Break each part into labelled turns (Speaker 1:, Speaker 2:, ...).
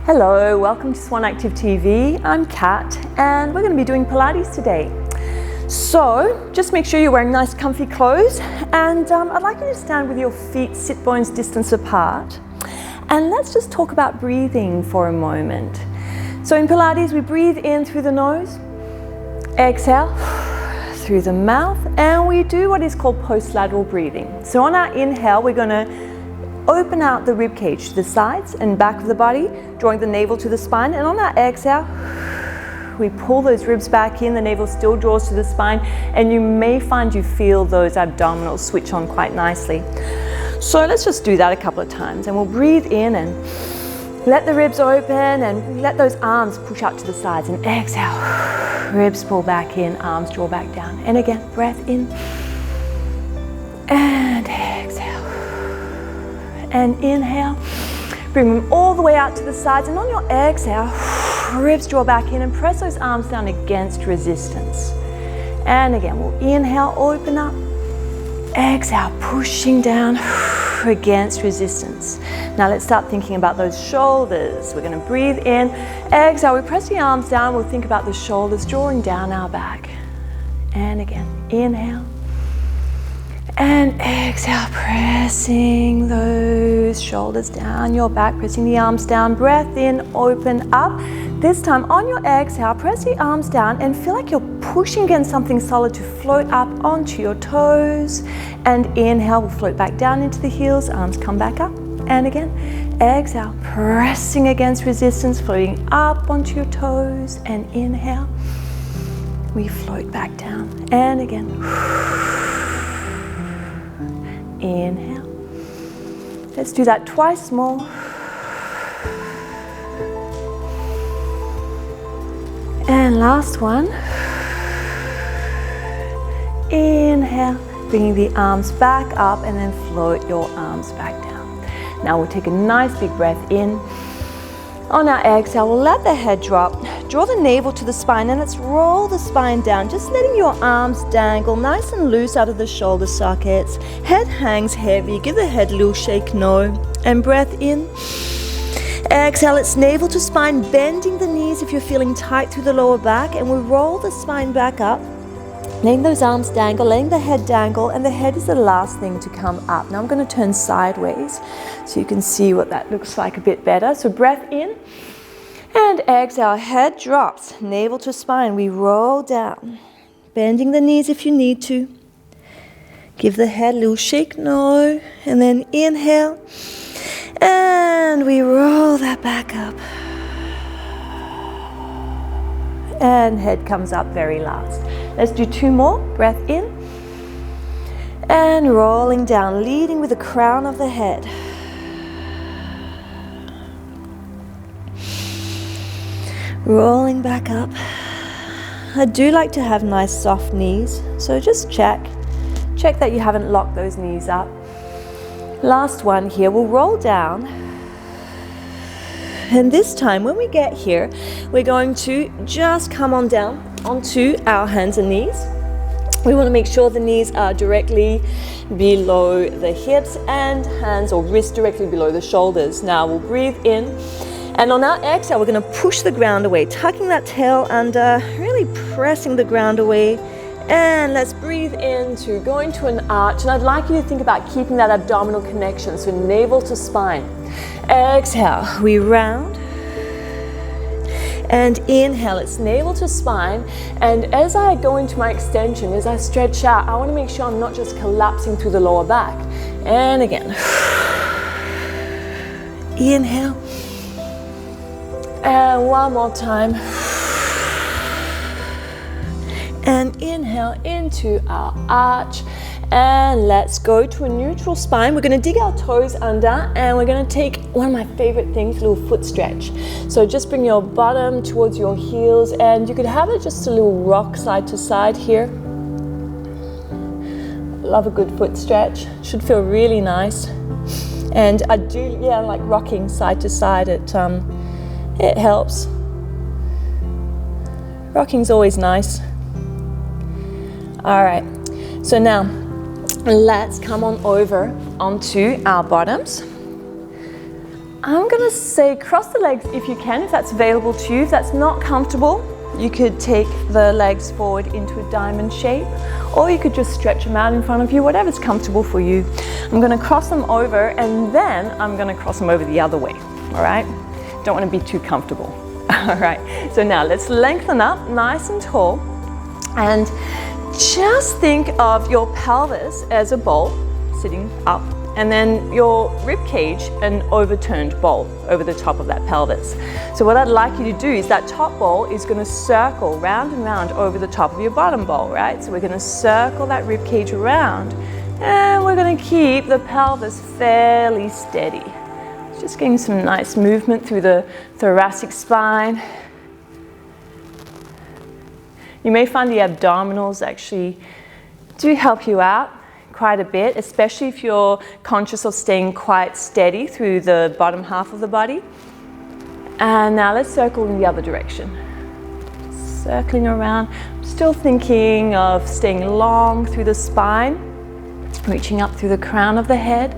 Speaker 1: Hello, welcome to Swan Active TV. I'm Kat and we're going to be doing Pilates today. So just make sure you're wearing nice comfy clothes and I'd like you to stand with your feet sit bones distance apart. And let's just talk about breathing for a moment. So in Pilates we breathe in through the nose, exhale through the mouth, and we do what is called post-lateral breathing. So on our inhale we're going to open out the rib cage to the sides and back of the body, drawing the navel to the spine, and on our exhale we pull those ribs back in, the navel still draws to the spine, and you may find you feel those abdominals switch on quite nicely. So let's just do that a couple of times, and we'll breathe in and let the ribs open and let those arms push out to the sides, and exhale, ribs pull back in, arms draw back down, and again, breath in and exhale. And inhale, bring them all the way out to the sides, and on your exhale, ribs draw back in and press those arms down against resistance. And again, we'll inhale, open up, exhale, pushing down against resistance. Now let's start thinking about those shoulders. We're going to breathe in, exhale, we press the arms down, we'll think about the shoulders drawing down our back. And again, inhale. And exhale, pressing those shoulders down your back, pressing the arms down, breath in, open up. This time on your exhale, press the arms down and feel like you're pushing against something solid to float up onto your toes. And inhale, we'll float back down into the heels, arms come back up. And again, exhale, pressing against resistance, floating up onto your toes. And inhale, we float back down. And again, inhale. Let's do that twice more. And last one. Inhale, bringing the arms back up and then float your arms back down. Now we'll take a nice big breath in. On our exhale, we'll let the head drop. Draw the navel to the spine and let's roll the spine down, just letting your arms dangle nice and loose out of the shoulder sockets. Head hangs heavy, give the head a little shake, no. And breath in. Exhale, it's navel to spine, bending the knees if you're feeling tight through the lower back, and we'll roll the spine back up. Letting those arms dangle, letting the head dangle, and the head is the last thing to come up. Now I'm going to turn sideways so you can see what that looks like a bit better. So breath in and exhale, head drops, navel to spine, we roll down, bending the knees if you need to. Give the head a little shake, no, and then inhale, and we roll that back up. And head comes up very last. Let's do two more. Breath in and rolling down, leading with the crown of the head. Rolling back up. I do like to have nice soft knees, so just check that you haven't locked those knees up. Last one here, we'll roll down. And this time when we get here, we're going to just come on down onto our hands and knees. We want to make sure the knees are directly below the hips and hands or wrists directly below the shoulders. Now we'll breathe in, and on our exhale we're going to push the ground away, tucking that tail under, really pressing the ground away. And let's breathe into going to an arch, and I'd like you to think about keeping that abdominal connection, so navel to spine. Exhale, we round. And inhale, it's navel to spine. And as I go into my extension, as I stretch out, I want to make sure I'm not just collapsing through the lower back. And again. Inhale. And one more time. And inhale into our arch. And let's go to a neutral spine. We're going to dig our toes under, and we're going to take one of my favorite things, a little foot stretch. So just bring your bottom towards your heels, and you could have it just a little rock side to side here. Love a good foot stretch. Should feel really nice. And I do, like rocking side to side. It helps. Rocking's always nice. All right. So now, let's come on over onto our bottoms. I'm gonna say cross the legs if you can, if that's available to you. If that's not comfortable, you could take the legs forward into a diamond shape, or you could just stretch them out in front of you, whatever's comfortable for you. I'm gonna cross them over, and then I'm gonna cross them over the other way, all right? Don't wanna be too comfortable. All right, so now let's lengthen up nice and tall, and just think of your pelvis as a bowl sitting up, and then your rib cage an overturned bowl over the top of that pelvis. So what I'd like you to do is that top bowl is going to circle round and round over the top of your bottom bowl, right? So we're going to circle that rib cage around, and we're going to keep the pelvis fairly steady. Just getting some nice movement through the thoracic spine. You may find the abdominals actually do help you out quite a bit, especially if you're conscious of staying quite steady through the bottom half of the body. And now let's circle in the other direction. Circling around, still thinking of staying long through the spine, reaching up through the crown of the head.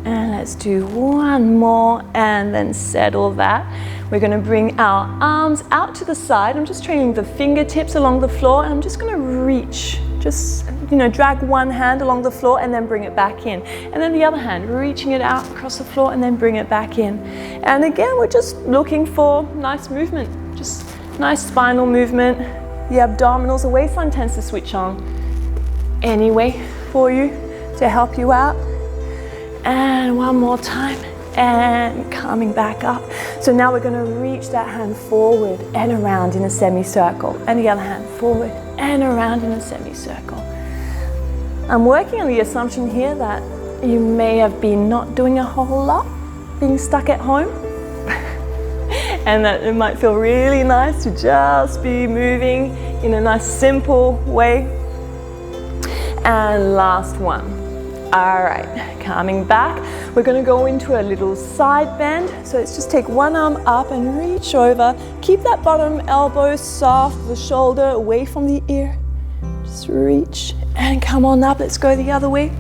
Speaker 1: And let's do one more and then settle that. We're going to bring our arms out to the side. I'm just training the fingertips along the floor, and I'm just going to reach. Just, drag one hand along the floor and then bring it back in. And then the other hand, reaching it out across the floor and then bring it back in. And again, we're just looking for nice movement, just nice spinal movement. The abdominals, the waistline tends to switch on anyway for you to help you out. And one more time, and coming back up. So now we're going to reach that hand forward and around in a semicircle, and the other hand forward and around in a semicircle. I'm working on the assumption here that you may have been not doing a whole lot, being stuck at home, and that it might feel really nice to just be moving in a nice simple way. And last one. All right, coming back, we're going to go into a little side bend. So let's just take one arm up and reach over. Keep that bottom elbow soft, the shoulder away from the ear. Just reach and come on up. Let's go the other way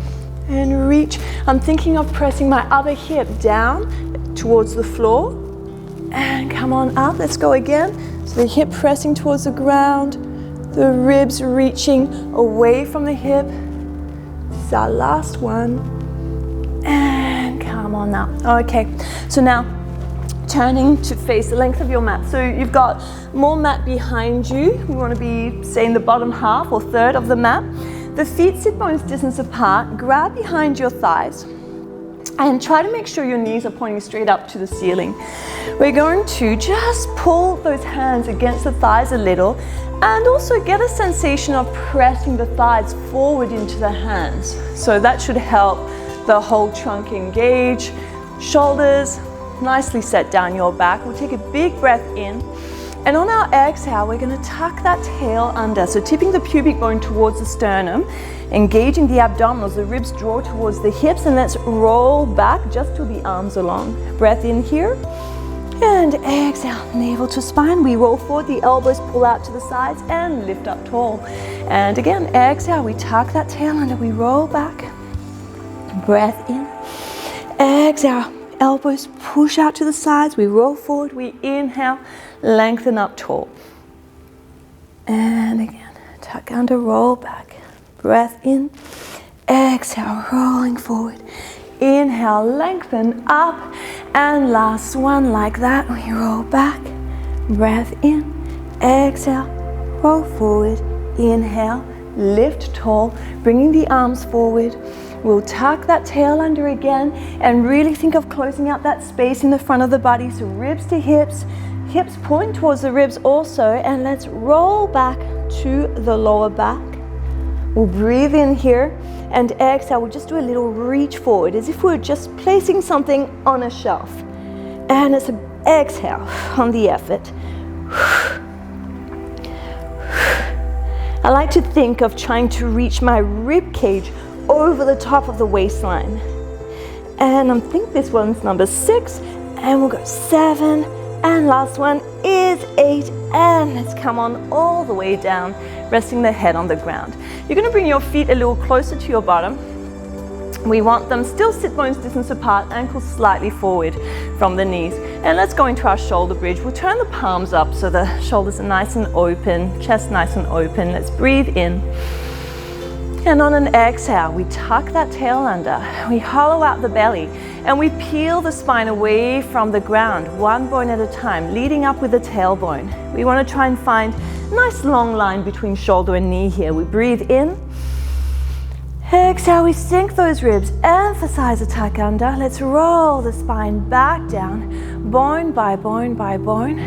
Speaker 1: and reach. I'm thinking of pressing my other hip down towards the floor and come on up. Let's go again. So the hip pressing towards the ground, the ribs reaching away from the hip. This is our last one, and come on up. Okay, so now turning to face the length of your mat. So you've got more mat behind you. We want to be, say, in the bottom half or third of the mat. The feet sit bones distance apart. Grab behind your thighs and try to make sure your knees are pointing straight up to the ceiling. We're going to just pull those hands against the thighs a little, and also get a sensation of pressing the thighs forward into the hands. So that should help the whole trunk engage. Shoulders nicely set down your back. We'll take a big breath in. And on our exhale, we're going to tuck that tail under. So tipping the pubic bone towards the sternum, engaging the abdominals, the ribs draw towards the hips, and let's roll back just till the arms are long. Breath in here. And exhale, navel to spine. We roll forward, the elbows pull out to the sides and lift up tall. And again, exhale, we tuck that tail under, we roll back. Breath in. Exhale, elbows push out to the sides, we roll forward, we inhale, lengthen up tall. And again, tuck under, roll back. Breath in. Exhale, rolling forward. Inhale, lengthen up, and last one like that. We roll back, breath in, exhale, roll forward, inhale, lift tall, bringing the arms forward. We'll tuck that tail under again and really think of closing out that space in the front of the body. So ribs to hips, hips point towards the ribs also, and let's roll back to the lower back. We'll breathe in here. And exhale, we'll just do a little reach forward as if we were just placing something on a shelf. And it's an exhale on the effort. I like to think of trying to reach my rib cage over the top of the waistline. And I think this one's number 6, and we'll go 7, and last one is 8, and let's come on all the way down, resting the head on the ground. You're going to bring your feet a little closer to your bottom, We want them still sit bones distance apart, ankles slightly forward from the knees. And let's go into our shoulder bridge. We'll turn the palms up so the shoulders are nice and open, chest nice and open. Let's breathe in. And on an exhale, we tuck that tail under. We hollow out the belly and we peel the spine away from the ground, one bone at a time, leading up with the tailbone. We want to try and find a nice long line between shoulder and knee here. We breathe in. Exhale, we sink those ribs, emphasize a tuck under. Let's roll the spine back down, bone by bone by bone.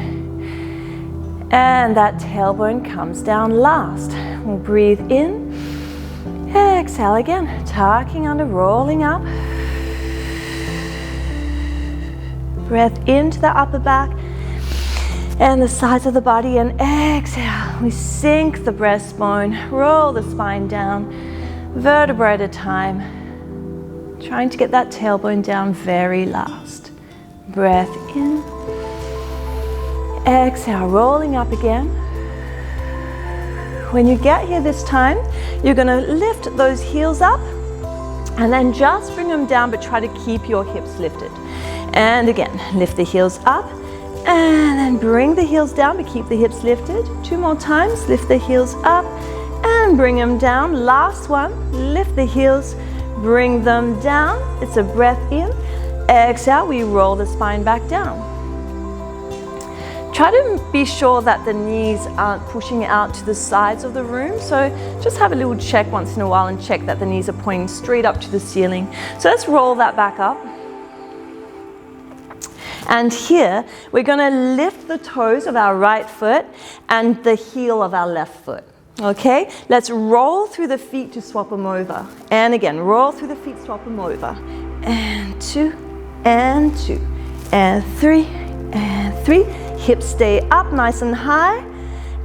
Speaker 1: And that tailbone comes down last. We'll breathe in. Exhale again, tucking under, rolling up. Breath into the upper back and the sides of the body, and exhale. We sink the breastbone, roll the spine down. Vertebra at a time, trying to get that tailbone down very last. Breath in. Exhale, rolling up again. When you get here this time, you're going to lift those heels up and then just bring them down, but try to keep your hips lifted. And again, lift the heels up and then bring the heels down, but keep the hips lifted. 2 more times, lift the heels up and bring them down. Last one, lift the heels, bring them down. It's a breath in. Exhale, we roll the spine back down. Try to be sure that the knees aren't pushing out to the sides of the room. So just have a little check once in a while and check that the knees are pointing straight up to the ceiling. So let's roll that back up. And here, we're going to lift the toes of our right foot and the heel of our left foot. Okay, let's roll through the feet to swap them over. And again, roll through the feet, swap them over. And 2, and 2, and 3, and 3. Hips stay up nice and high.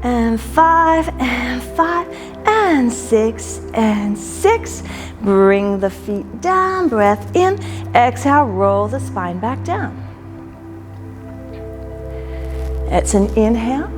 Speaker 1: And 5, and 5, and 6, and 6. Bring the feet down, breath in. Exhale, roll the spine back down. It's an inhale.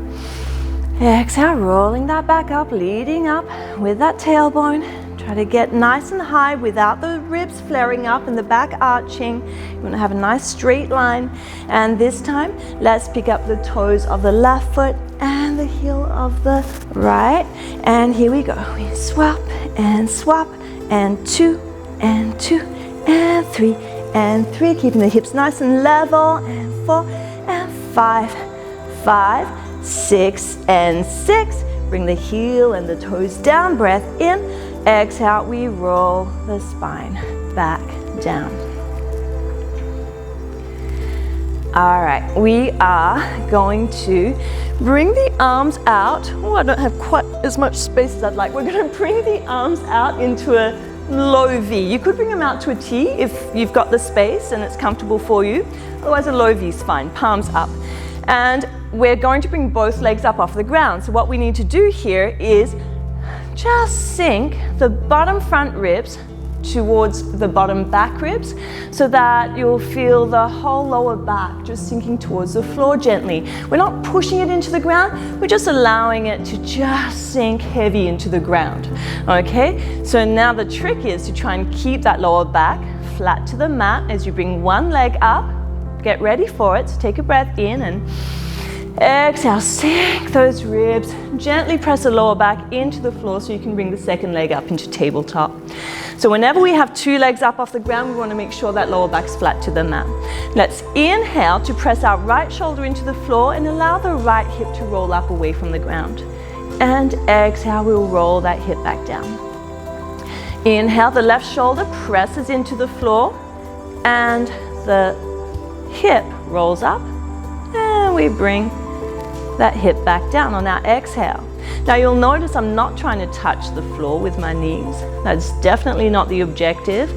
Speaker 1: Exhale, rolling that back up, leading up with that tailbone. Try to get nice and high without the ribs flaring up and the back arching. You want to have a nice straight line. And this time, let's pick up the toes of the left foot and the heel of the right. And here we go. We swap, and 2, and 2, and 3, and 3. Keeping the hips nice and level. And 4, and 5, 5, 6, and 6. Bring the heel and the toes down, breath in. Exhale, we roll the spine back down. All right, we are going to bring the arms out. Oh, I don't have quite as much space as I'd like. We're going to bring the arms out into a low V. You could bring them out to a T if you've got the space and it's comfortable for you. Otherwise, a low V is fine, palms up. And we're going to bring both legs up off the ground. So what we need to do here is just sink the bottom front ribs towards the bottom back ribs so that you'll feel the whole lower back just sinking towards the floor gently. We're not pushing it into the ground, we're just allowing it to just sink heavy into the ground. Okay, so now the trick is to try and keep that lower back flat to the mat as you bring one leg up. Get ready for it, so take a breath in and exhale, sink those ribs, gently press the lower back into the floor so you can bring the second leg up into tabletop. So whenever we have 2 legs up off the ground, we want to make sure that lower back's flat to the mat. Let's inhale to press our right shoulder into the floor and allow the right hip to roll up away from the ground. And exhale, we'll roll that hip back down. Inhale, the left shoulder presses into the floor and the hip rolls up, and we bring that hip back down on our exhale. Now you'll notice I'm not trying to touch the floor with my knees. That's definitely not the objective.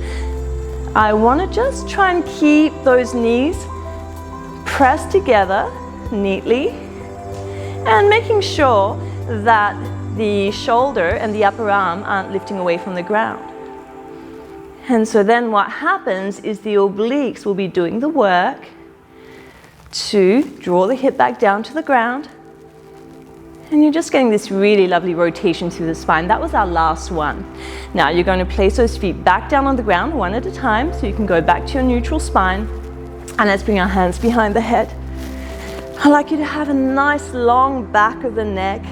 Speaker 1: I want to just try and keep those knees pressed together neatly and making sure that the shoulder and the upper arm aren't lifting away from the ground. And so then what happens is the obliques will be doing the work to draw the hip back down to the ground And you're just getting this really lovely rotation through the spine. That was our last one. Now you're going to place those feet back down on the ground one at a time so you can go back to your neutral spine. And let's bring our hands behind the head. I'd like you to have a nice long back of the neck.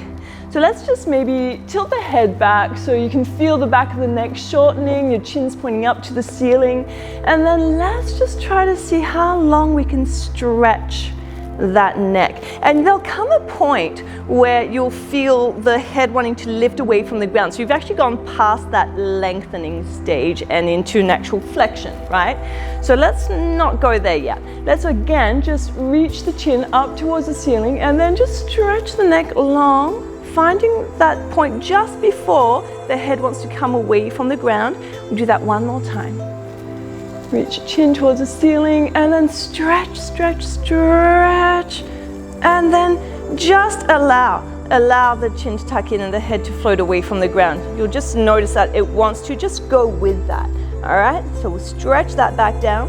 Speaker 1: So let's just maybe tilt the head back so you can feel the back of the neck shortening, your chin's pointing up to the ceiling. And then let's just try to see how long we can stretch that neck. And there'll come a point where you'll feel the head wanting to lift away from the ground. So you've actually gone past that lengthening stage and into natural flexion, right? So let's not go there yet. Let's again just reach the chin up towards the ceiling and then just stretch the neck long, finding that point just before the head wants to come away from the ground. We'll do that one more time. Reach your chin towards the ceiling and then stretch, stretch, stretch. And then just allow the chin to tuck in and the head to float away from the ground. You'll just notice that it wants to just go with that. All right, so we'll stretch that back down.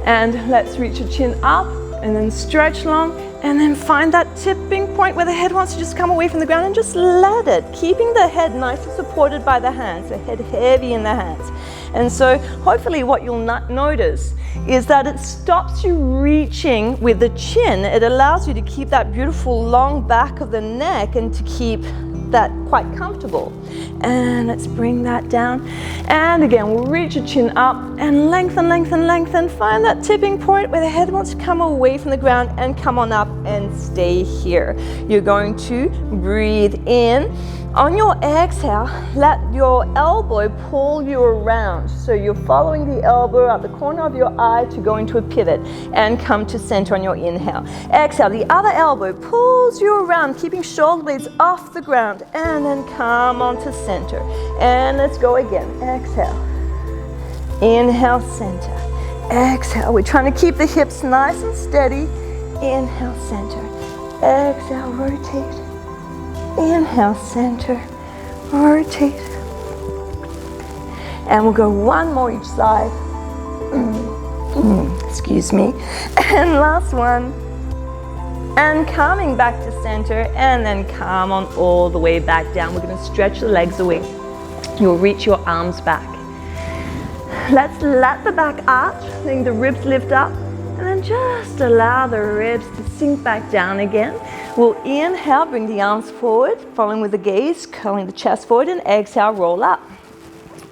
Speaker 1: And let's reach your chin up and then stretch long. And then find that tipping point where the head wants to just come away from the ground and just let it, keeping the head nicely supported by the hands, the head heavy in the hands. And so hopefully what you'll notice is that it stops you reaching with the chin. It allows you to keep that beautiful long back of the neck and to keep that quite comfortable. And let's bring that down. And again, we'll reach your chin up and lengthen, lengthen, lengthen. Find that tipping point where the head wants to come away from the ground and come on up and stay here. You're going to breathe in. On your exhale, let your elbow pull you around. So you're following the elbow out the corner of your eye to go into a pivot and come to center on your inhale. Exhale, the other elbow pulls you around, keeping shoulder blades off the ground, and then come on to center. And let's go again. Exhale. Inhale, center. Exhale. We're trying to keep the hips nice and steady. Inhale, center. Exhale, rotate. Inhale, center, rotate. And we'll go one more each side. Excuse me. And last one. And coming back to center, and then come on all the way back down. We're going to stretch the legs away. You'll reach your arms back. Let's let the back arch, letting the ribs lift up, and then just allow the ribs to sink back down again. We'll inhale, bring the arms forward, following with the gaze, curling the chest forward, and exhale, roll up.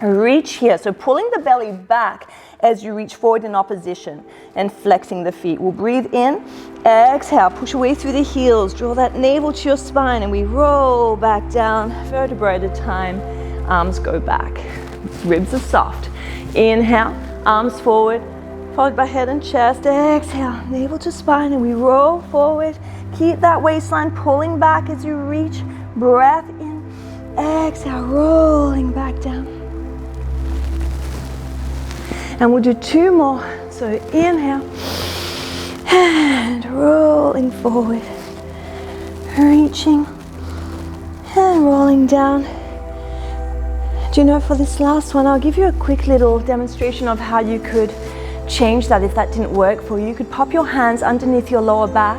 Speaker 1: Reach here, so pulling the belly back as you reach forward in opposition and flexing the feet. We'll breathe in, exhale, push away through the heels, draw that navel to your spine, and we roll back down, vertebra at a time. Arms go back, ribs are soft. Inhale, arms forward, followed by head and chest. Exhale, navel to spine, and we roll forward. Keep that waistline pulling back as you reach. Breath in. Exhale, rolling back down. And we'll do two more. So inhale and rolling forward. Reaching and rolling down. Do you know, for this last one, I'll give you a quick little demonstration of how you could change that if that didn't work for you. You could pop your hands underneath your lower back,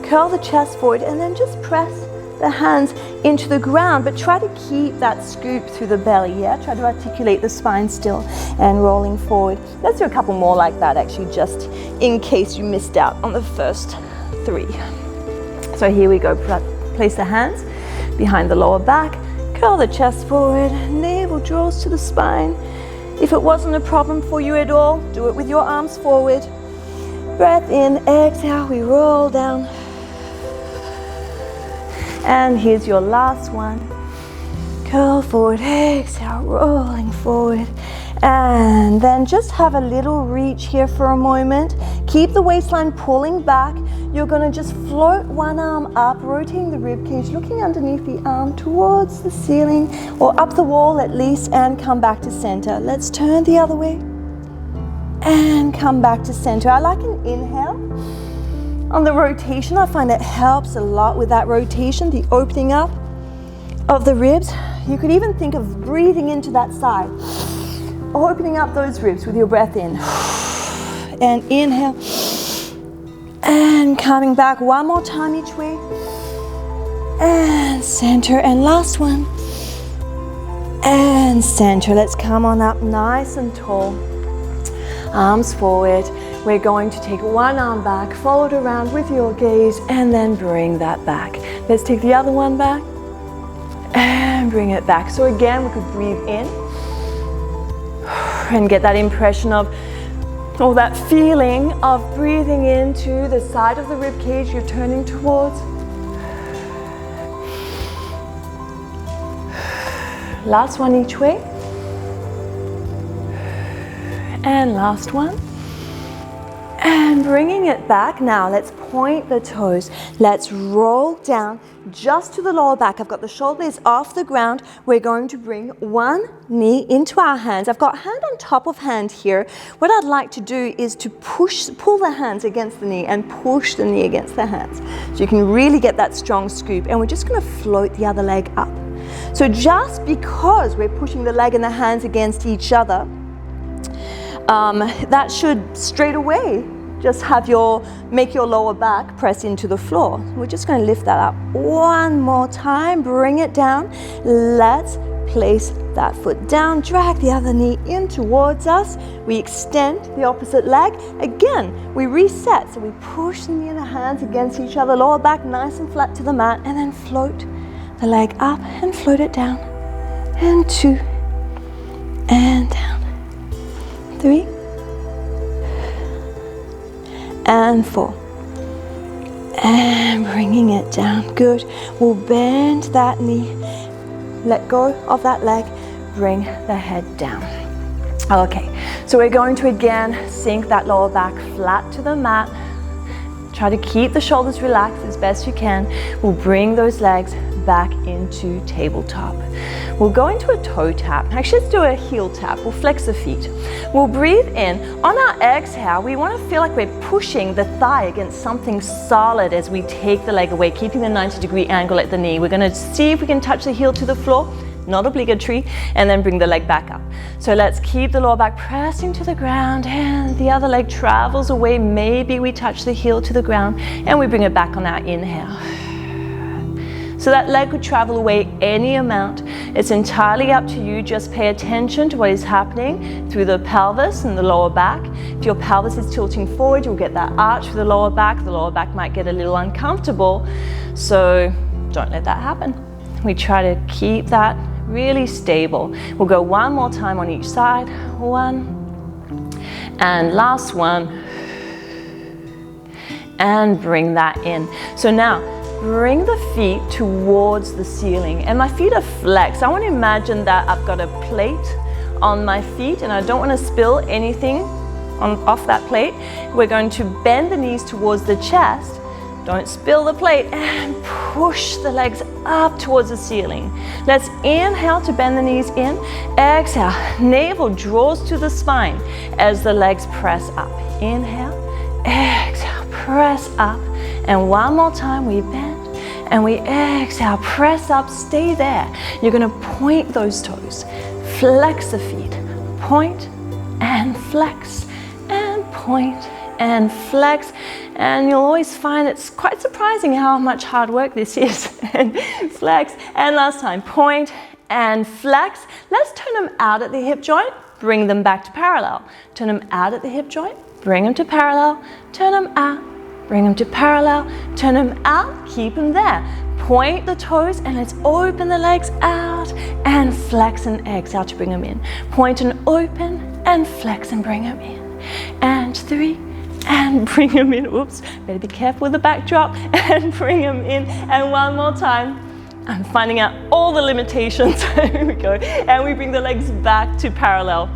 Speaker 1: curl the chest forward, and then just press the hands into the ground, but try to keep that scoop through the belly, yeah? Try to articulate the spine still and rolling forward. Let's do a couple more like that, actually, just in case you missed out on the first three. So here we go. Place the hands behind the lower back, curl the chest forward, navel draws to the spine. If it wasn't a problem for you at all, do it with your arms forward. Breath in, exhale, we roll down. And here's your last one. Curl forward, exhale, rolling forward. And then just have a little reach here for a moment. Keep the waistline pulling back. You're going to just float one arm up, rotating the rib cage, looking underneath the arm towards the ceiling or up the wall at least, and come back to center. Let's turn the other way and come back to center. I like an inhale. On the rotation, I find it helps a lot with that rotation, the opening up of the ribs. You could even think of breathing into that side, opening up those ribs with your breath in. And inhale. And coming back one more time each way. and center, and last one, and center. Let's come on up nice and tall, arms forward. We're going to take one arm back, follow it around with your gaze, and then bring that back. Let's take the other one back, and bring it back. So again, we could breathe in, and get that impression of, or that feeling of breathing into the side of the rib cage you're turning towards. Last one each way. And last one. And bringing it back. Now let's point the toes. Let's roll down just to the lower back. I've got the shoulder blades off the ground. We're going to bring one knee into our hands. I've got hand on top of hand here. What I'd like to do is to pull the hands against the knee and push the knee against the hands. So you can really get that strong scoop. And we're just going to float the other leg up. So just because we're pushing the leg and the hands against each other, that should straight away just make your lower back press into the floor. We're just going to lift that up one more time, bring it down. Let's place that foot down, drag the other knee in towards us. We extend the opposite leg. Again, we reset. So we push the knee and the hands against each other, lower back nice and flat to the mat, and then float the leg up and float it down. And 2, and down. 3, and 4, and bringing it down. Good. We'll bend that knee, let go of that leg, bring the head down. Okay, so we're going to again sink that lower back flat to the mat. Try to keep the shoulders relaxed as best you can. We'll bring those legs back into tabletop. We'll go into a toe tap. Actually, let's do a heel tap. We'll flex the feet. We'll breathe in. On our exhale, we want to feel like we're pushing the thigh against something solid as we take the leg away, keeping the 90-degree angle at the knee. We're going to see if we can touch the heel to the floor, not obligatory, and then bring the leg back up. So let's keep the lower back pressing to the ground, and the other leg travels away. Maybe we touch the heel to the ground, and we bring it back on our inhale. So that leg could travel away any amount. It's entirely up to you. Just pay attention to what is happening through the pelvis and the lower back. If your pelvis is tilting forward, you'll get that arch through the lower back. The lower back might get a little uncomfortable, so don't let that happen. We try to keep that really stable. We'll go one more time on each side. 1, and last one, and bring that in. So now, bring the feet towards the ceiling, and my feet are flexed. I want to imagine that I've got a plate on my feet, and I don't want to spill anything off that plate. We're going to bend the knees towards the chest. Don't spill the plate, and push the legs up towards the ceiling. Let's inhale to bend the knees in. Exhale, navel draws to the spine as the legs press up. Inhale, exhale, press up. And one more time, we bend and we exhale, press up, stay there. You're going to point those toes, flex the feet, point and flex, and point and flex. And you'll always find it's quite surprising how much hard work this is. And flex, and last time, point and flex. Let's turn them out at the hip joint, bring them back to parallel. Turn them out at the hip joint, bring them to parallel, turn them out. Bring them to parallel, turn them out, keep them there. Point the toes, and let's open the legs out and flex and exhale to bring them in. Point and open and flex and bring them in. And 3, and bring them in. Oops, better be careful with the backdrop. And bring them in. And one more time. I'm finding out all the limitations. Here we go. And we bring the legs back to parallel.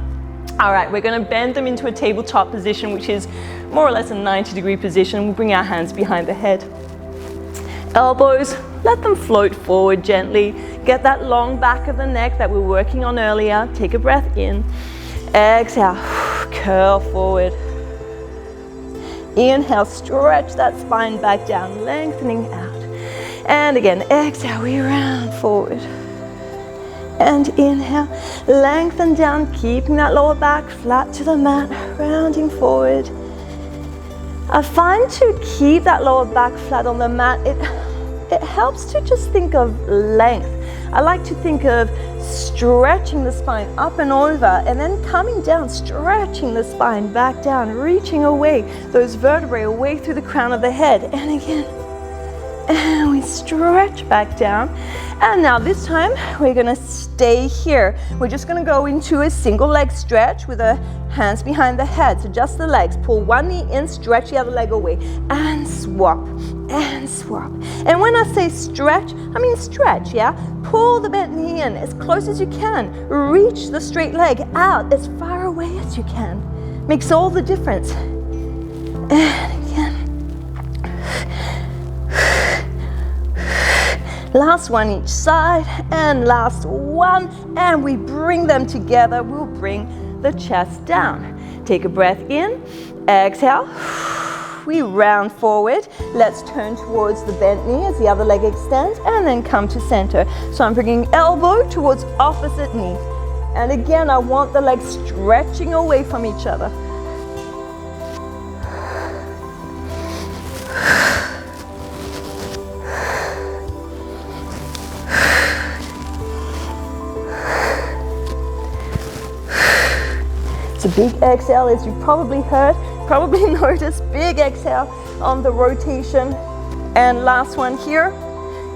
Speaker 1: All right, we're going to bend them into a tabletop position, which is more or less a 90-degree position. We'll bring our hands behind the head. Elbows, let them float forward gently. Get that long back of the neck that we were working on earlier. Take a breath in. Exhale, curl forward. Inhale, stretch that spine back down, lengthening out. And again, exhale, we round forward. And inhale, lengthen down, keeping that lower back flat to the mat, rounding forward. I find to keep that lower back flat on the mat, it it helps to just think of length. I like to think of stretching the spine up and over and then coming down, stretching the spine back down, reaching away, those vertebrae away through the crown of the head. And again, and we stretch back down. And now this time we're gonna stay here. We're just gonna go into a single leg stretch with the hands behind the head. So just the legs. Pull one knee in, stretch the other leg away, and swap, and swap. And when I say stretch, I mean stretch, yeah? Pull the bent knee in as close as you can. Reach the straight leg out as far away as you can. Makes all the difference. And again. Last one each side, and last one, and we bring them together. We'll bring the chest down. Take a breath in, exhale. We round forward. Let's turn towards the bent knee as the other leg extends, and then come to center. So I'm bringing elbow towards opposite knee. And again, I want the legs stretching away from each other. It's a big exhale, as you probably heard, probably noticed, big exhale on the rotation. And last one here,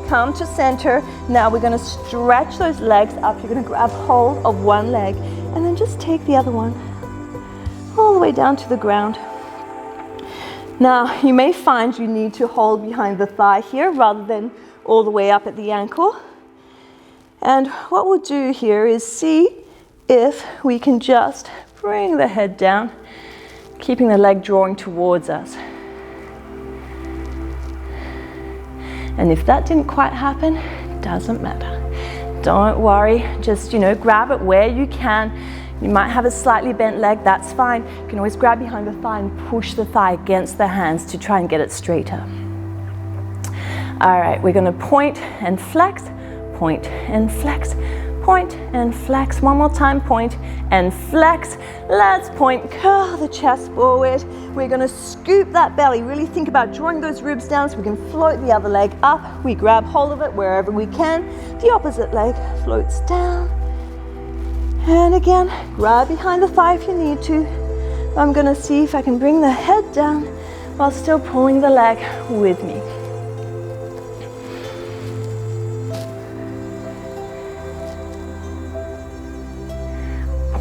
Speaker 1: come to center. Now we're gonna stretch those legs up. You're gonna grab hold of one leg and then just take the other one all the way down to the ground. Now you may find you need to hold behind the thigh here rather than all the way up at the ankle. And what we'll do here is see if we can just bring the head down, keeping the leg drawing towards us. And if that didn't quite happen, doesn't matter. Don't worry, just, grab it where you can. You might have a slightly bent leg, that's fine. You can always grab behind the thigh and push the thigh against the hands to try and get it straighter. All right, we're gonna point and flex, point and flex, point and flex. One more time, point and flex. Let's point, curl the chest forward. We're gonna scoop that belly. Really think about drawing those ribs down so we can float the other leg up. We grab hold of it wherever we can. The opposite leg floats down. And again, grab behind the thigh if you need to. I'm gonna see if I can bring the head down while still pulling the leg with me.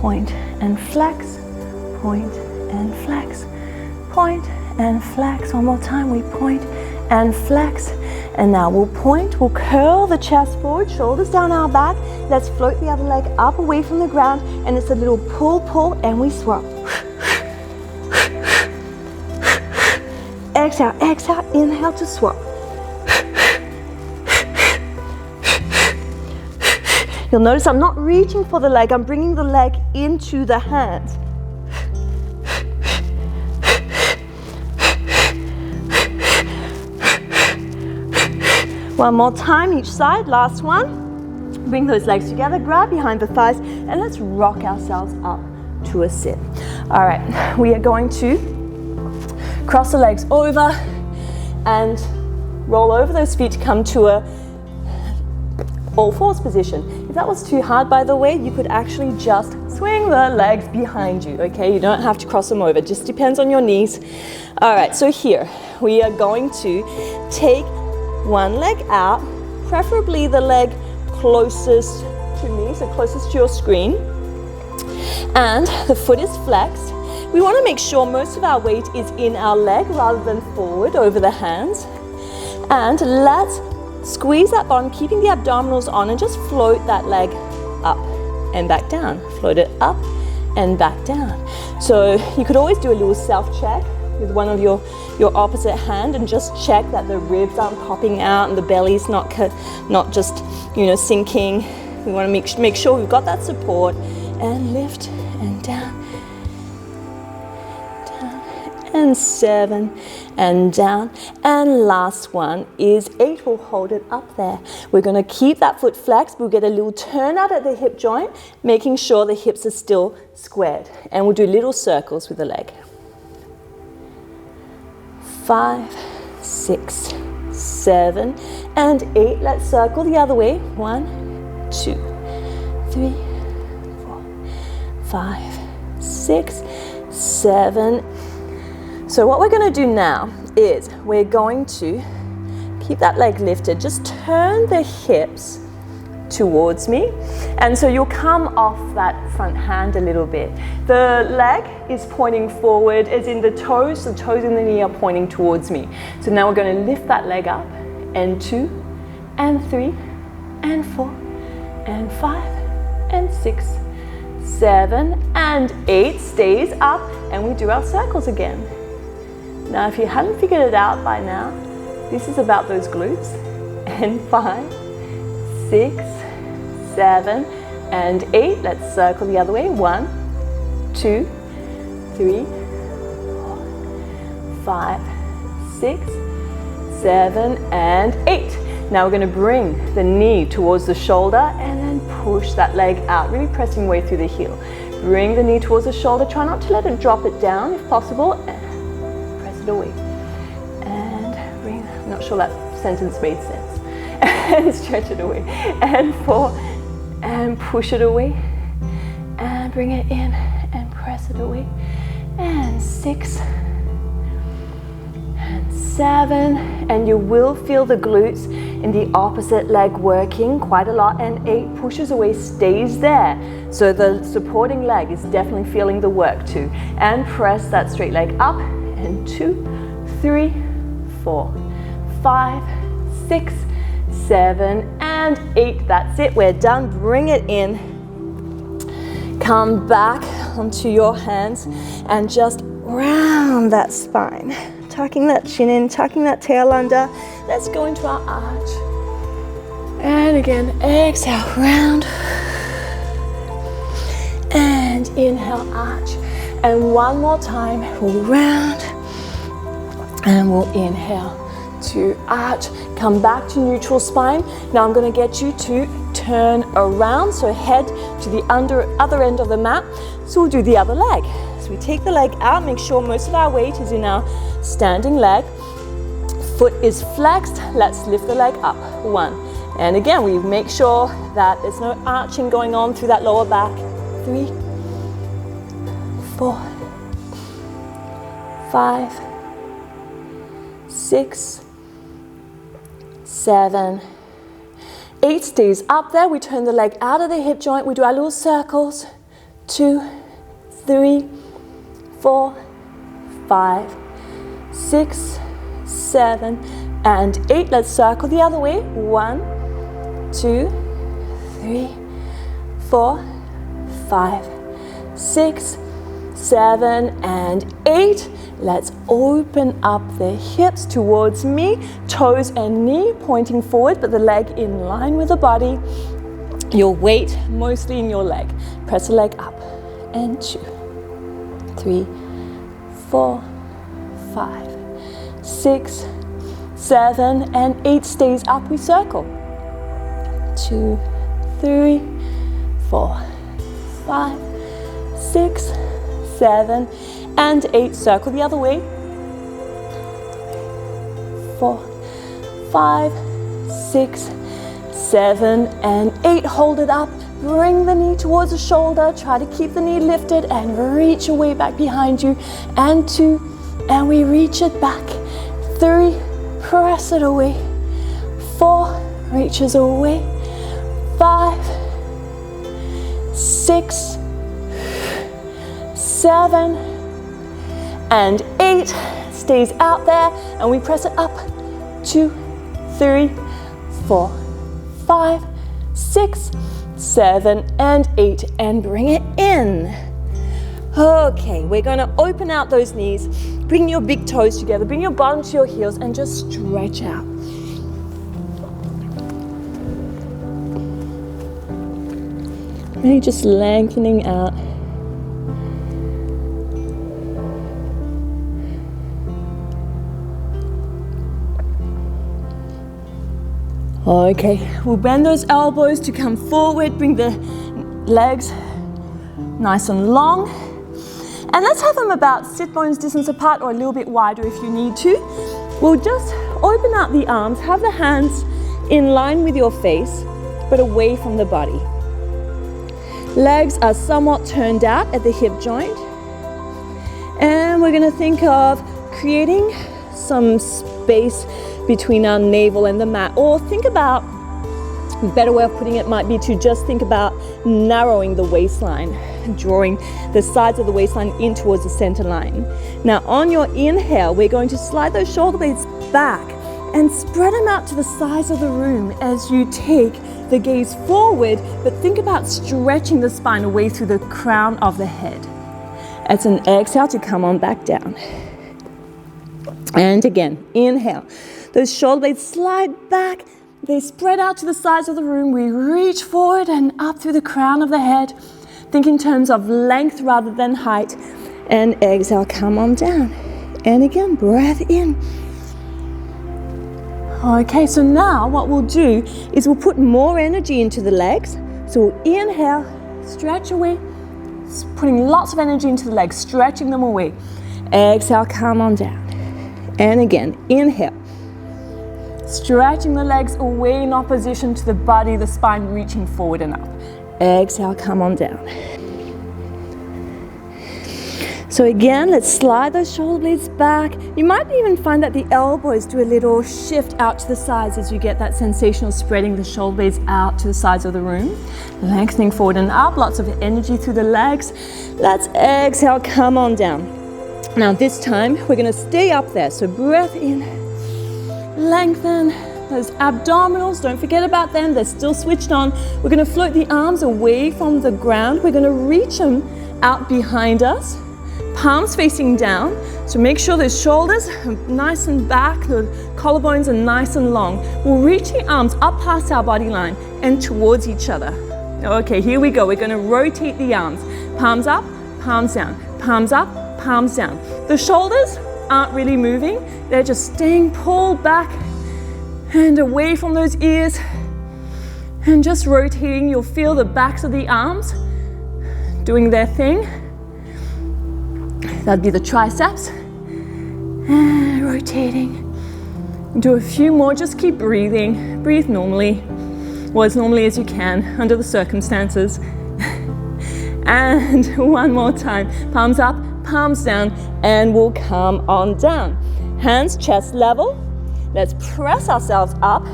Speaker 1: Point and flex, point and flex, point and flex. One more time, we point and flex. And now we'll point, we'll curl the chest forward, shoulders down our back. Let's float the other leg up away from the ground, and it's a little pull, pull, and we swap. Exhale, exhale, inhale to swap. You'll notice I'm not reaching for the leg, I'm bringing the leg into the hands. One more time each side, last one. Bring those legs together, grab behind the thighs, and let's rock ourselves up to a sit. All right, we are going to cross the legs over and roll over those feet to come to a all fours position. If that was too hard, by the way, you could actually just swing the legs behind you, okay? You don't have to cross them over, it just depends on your knees. All right, so here, we are going to take one leg out, preferably the leg closest to me, so closest to your screen. And the foot is flexed. We want to make sure most of our weight is in our leg rather than forward over the hands. And let's squeeze that bottom, keeping the abdominals on, and just float that leg up and back down. Float it up and back down. So you could always do a little self-check with one of your opposite hand and just check that the ribs aren't popping out and the belly's not just sinking. We want to make sure we've got that support, and lift and down, and 7 and down, and last one is 8. We'll hold it up there. We're going to keep that foot flexed. We'll get a little turn out at the hip joint, making sure the hips are still squared, and we'll do little circles with the leg. 5, 6, 7, and 8. Let's circle the other way. 1, 2, 3, 4, 5, 6, 7. So what we're going to do now is we're going to keep that leg lifted. Just turn the hips towards me, and so you'll come off that front hand a little bit. The leg is pointing forward, as in the toes and the knee are pointing towards me. So now we're going to lift that leg up, and 2, and 3, and 4, and 5, and 6, 7, and 8. Stays up, and we do our circles again. Now if you hadn't figured it out by now, this is about those glutes. And 5, 6, 7, and 8. Let's circle the other way. 1, 2, 3, 4, 5, 6, 7, and 8. Now we're going to bring the knee towards the shoulder and then push that leg out, really pressing way through the heel. Bring the knee towards the shoulder. Try not to let it drop it down if possible. And press it away. And bring, I'm not sure that sentence made sense. And stretch it away. And 4, and push it away. And bring it in and press it away. And 6, and 7, and you will feel the glutes in the opposite leg working quite a lot. And 8 pushes away, stays there. So the supporting leg is definitely feeling the work too. And press that straight leg up. And 2, 3, 4, 5, 6, 7, and 8. That's it. We're done. Bring it in. Come back onto your hands and just round that spine. Tucking that chin in, tucking that tail under. Let's go into our arch. And again, exhale, round. And inhale, arch. And one more time, we'll round. And we'll inhale to arch. Come back to neutral spine. Now I'm going to get you to turn around. So head to the other end of the mat. So we'll do the other leg. So we take the leg out, make sure most of our weight is in our standing leg. Foot is flexed. Let's lift the leg up. 1. And again, we make sure that there's no arching going on through that lower back. 3, 4, 5, 6, 7, 8. Stays up there. We turn the leg out of the hip joint. We do our little circles. 2, 3, 4, 5, 6, 7, and 8. Let's circle the other way. 1, 2, 3, 4, 5, 6, 7, and 8. Let's open up the hips towards me, toes and knee pointing forward, but the leg in line with the body. Your weight mostly in your leg. Press the leg up. And 2, 3, 4, 5, 6, 7, and 8. Stays up. We circle. 2, 3, 4, 5, 6, 7, and 8. Circle the other way. 4, 5, 6, 7, and 8. Hold it up. Bring the knee towards the shoulder. Try to keep the knee lifted and reach away back behind you. And 2, and we reach it back. 3, press it away. 4, reaches away. 5, 6, 7, and 8. Stays out there, and we press it up. 2, 3, 4, 5, 6, 7, and 8, and bring it in. Okay, we're going to open out those knees. Bring your big toes together. Bring your bottom to your heels and just stretch out. Really just lengthening out. Okay, we'll bend those elbows to come forward. Bring the legs nice and long. And let's have them about sit bones distance apart or a little bit wider if you need to. We'll just open out the arms, have the hands in line with your face, but away from the body. Legs are somewhat turned out at the hip joint. And we're gonna think of creating some space between our navel and the mat. Or think about, a better way of putting it might be to just think about narrowing the waistline, drawing the sides of the waistline in towards the center line. Now on your inhale, we're going to slide those shoulder blades back and spread them out to the sides of the room as you take the gaze forward, but think about stretching the spine away through the crown of the head. As an exhale to come on back down. And again, inhale. Those shoulder blades slide back. They spread out to the sides of the room. We reach forward and up through the crown of the head. Think in terms of length rather than height. And exhale, come on down. And again, breath in. Okay, so now what we'll do is we'll put more energy into the legs. So we'll inhale, stretch away, putting lots of energy into the legs, stretching them away. Exhale, come on down. And again, inhale. Stretching the legs away in opposition to the body, the spine reaching forward and up. Exhale, come on down. So again, let's slide those shoulder blades back. You might even find that the elbows do a little shift out to the sides as you get that sensation of spreading the shoulder blades out to the sides of the room. Lengthening forward and up, lots of energy through the legs. Let's exhale, come on down. Now this time, we're gonna stay up there. So breath in, lengthen those abdominals. Don't forget about them, they're still switched on. We're gonna float the arms away from the ground. We're gonna reach them out behind us. Palms facing down, so make sure those shoulders are nice and back, the collarbones are nice and long. We'll reach the arms up past our body line and towards each other. Okay, here we go. We're going to rotate the arms. Palms up, palms down, palms up, palms down. The shoulders aren't really moving. They're just staying pulled back and away from those ears and just rotating. You'll feel the backs of the arms doing their thing. That'd be the triceps. And rotating. Do a few more, just keep breathing. Breathe normally, or as normally as you can under the circumstances. And one more time. Palms up, palms down, and we'll come on down. Hands chest level. Let's press ourselves up.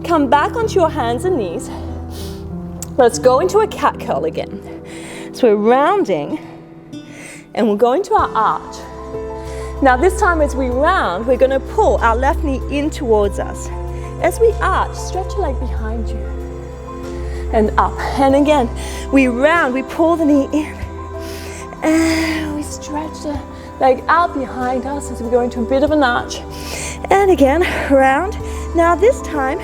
Speaker 1: Come back onto your hands and knees. Let's go into a cat curl again. So we're rounding. And we'll go into our arch. Now this time as we round, we're going to pull our left knee in towards us. As we arch, stretch your leg behind you and up. And again, we round, we pull the knee in. And we stretch the leg out behind us as we go into a bit of an arch. And again, round. Now this time,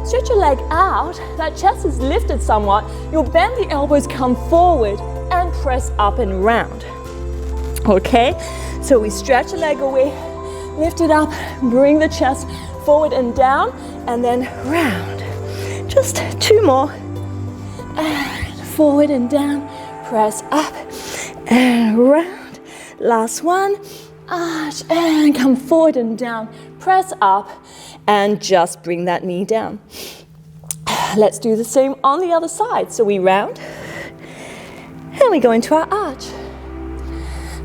Speaker 1: stretch your leg out. That chest is lifted somewhat. You'll bend the elbows, come forward and press up and round. Okay, so we stretch the leg away, lift it up, bring the chest forward and down, and then round. Just two more. And forward and down, press up and round. Last one, arch and come forward and down, press up and just bring that knee down. Let's do the same on the other side. So we round and we go into our arch.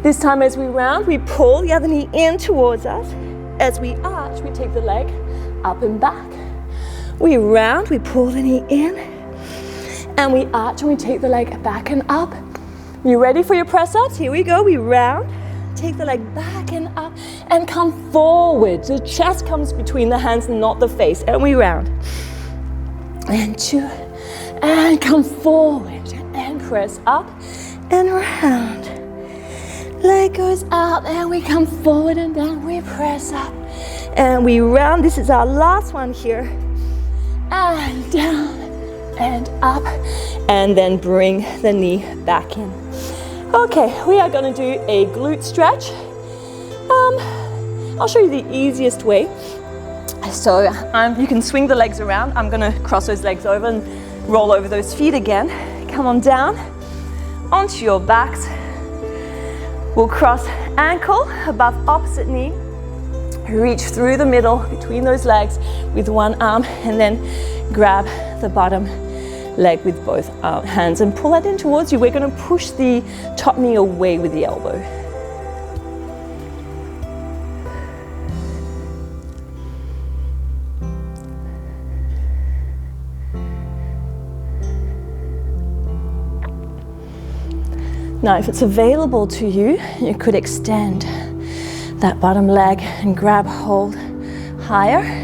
Speaker 1: This time as we round, we pull the other knee in towards us. As we arch, we take the leg up and back. We round, we pull the knee in, and we arch and we take the leg back and up. You ready for your press ups? Here we go. We round, take the leg back and up, and come forward. The chest comes between the hands and not the face. And we round. And two, and come forward, and press up, and round. Leg goes out and we come forward and down, we press up and we round. This is our last one here. And down and up and then bring the knee back in. Okay, we are going to do a glute stretch. I'll show you the easiest way. So you can swing the legs around. I'm going to cross those legs over and roll over those feet again. Come on down onto your backs. We'll cross ankle above opposite knee. Reach through the middle between those legs with one arm and then grab the bottom leg with both hands and pull that in towards you. We're going to push the top knee away with the elbow. Now, if it's available to you, you could extend that bottom leg and grab hold higher.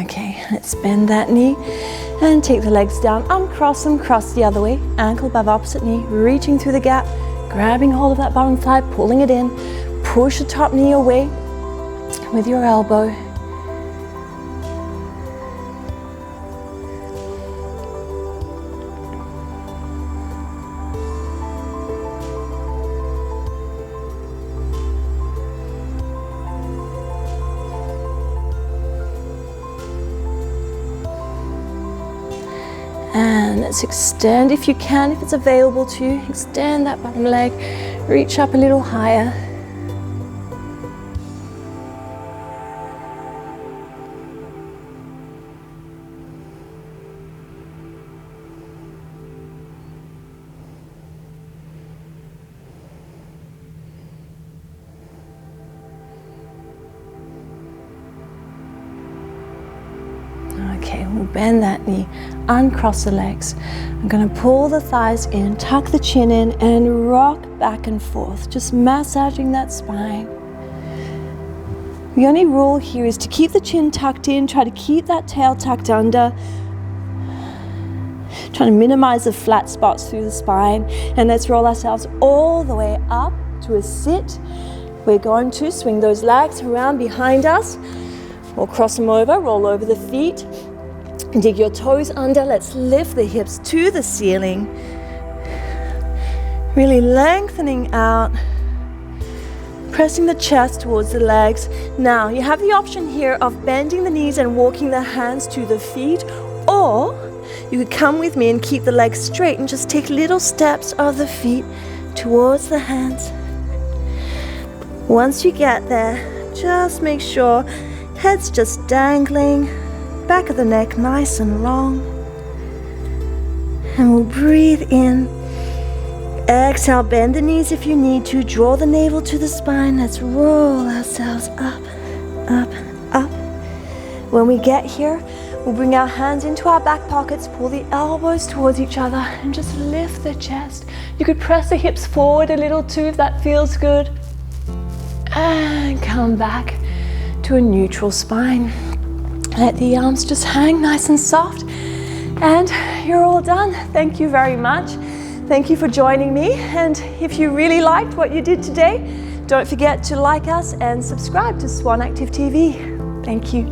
Speaker 1: Okay, let's bend that knee and take the legs down, uncross them, cross the other way, ankle above opposite knee, reaching through the gap, grabbing hold of that bottom thigh, pulling it in, push the top knee away with your elbow. And let's extend if you can, if it's available to you. Extend that bottom leg, reach up a little higher. Okay, we'll bend that knee, uncross the legs. I'm going to pull the thighs in, tuck the chin in, and rock back and forth, just massaging that spine. The only rule here is to keep the chin tucked in, try to keep that tail tucked under, trying to minimize the flat spots through the spine, and let's roll ourselves all the way up to a sit. We're going to swing those legs around behind us. We'll cross them over, roll over the feet, dig your toes under. Let's lift the hips to the ceiling. Really lengthening out, pressing the chest towards the legs. Now, you have the option here of bending the knees and walking the hands to the feet, or you could come with me and keep the legs straight and just take little steps of the feet towards the hands. Once you get there, just make sure head's just dangling, back of the neck nice and long. And we'll breathe in. Exhale, bend the knees if you need to. Draw the navel to the spine. Let's roll ourselves up, up, up. When we get here, we'll bring our hands into our back pockets, pull the elbows towards each other, and just lift the chest. You could press the hips forward a little too if that feels good. And come back to a neutral spine. Let the arms just hang nice and soft, and you're all done. Thank you very much. Thank you for joining me, and if you really liked what you did today, don't forget to like us and subscribe to Swan Active TV. Thank you.